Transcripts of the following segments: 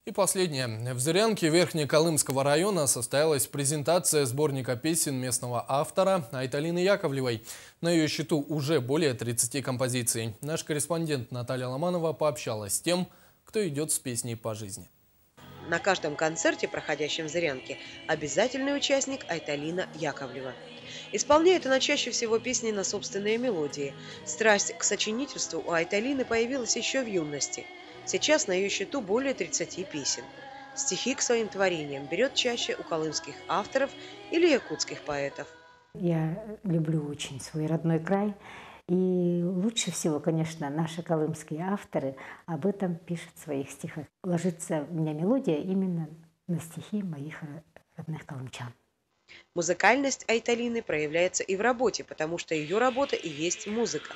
И последнее. В Зырянке Верхнеколымского района состоялась презентация сборника песен местного автора Айталины Яковлевой. На ее счету уже более 30 композиций. Наш корреспондент Наталья Ломанова пообщалась с тем, кто идет с песней по жизни. На каждом концерте, проходящем в Зырянке, обязательный участник Айталина Яковлева. Исполняет она чаще всего песни на собственные мелодии. Страсть к сочинительству у Айталины появилась еще в юности. Сейчас на ее счету более 30 песен. Стихи к своим творениям берет чаще у колымских авторов или якутских поэтов. Я люблю очень свой родной край. И лучше всего, конечно, наши колымские авторы об этом пишут в своих стихах. Ложится у меня мелодия именно на стихи моих родных колымчан. Музыкальность Айталины проявляется и в работе, потому что ее работа и есть музыка.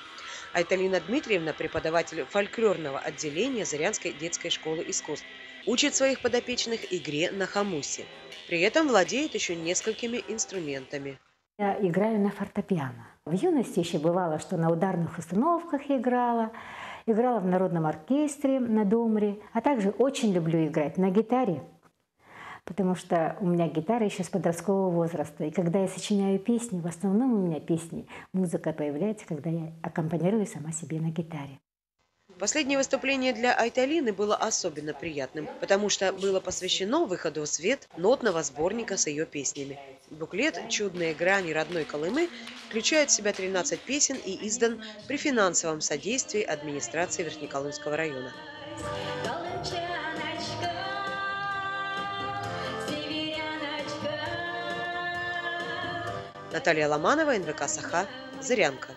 Айталина Дмитриевна – преподаватель фольклорного отделения Зырянской детской школы искусств. Учит своих подопечных игре на хомусе. При этом владеет еще несколькими инструментами. Я играю на фортепиано. В юности еще бывало, что на ударных установках играла в народном оркестре на домре, а также очень люблю играть на гитаре, потому что у меня гитара еще с подросткового возраста. И когда я сочиняю песни, в основном у меня песни, музыка появляется, когда я аккомпанирую сама себе на гитаре. Последнее выступление для Айталины было особенно приятным, потому что было посвящено выходу в свет нотного сборника с ее песнями. Буклет «Чудные грани родной Колымы» включает в себя 13 песен и издан при финансовом содействии администрации Верхнеколымского района. Наталья Ломанова, НВК «Саха», Зырянка.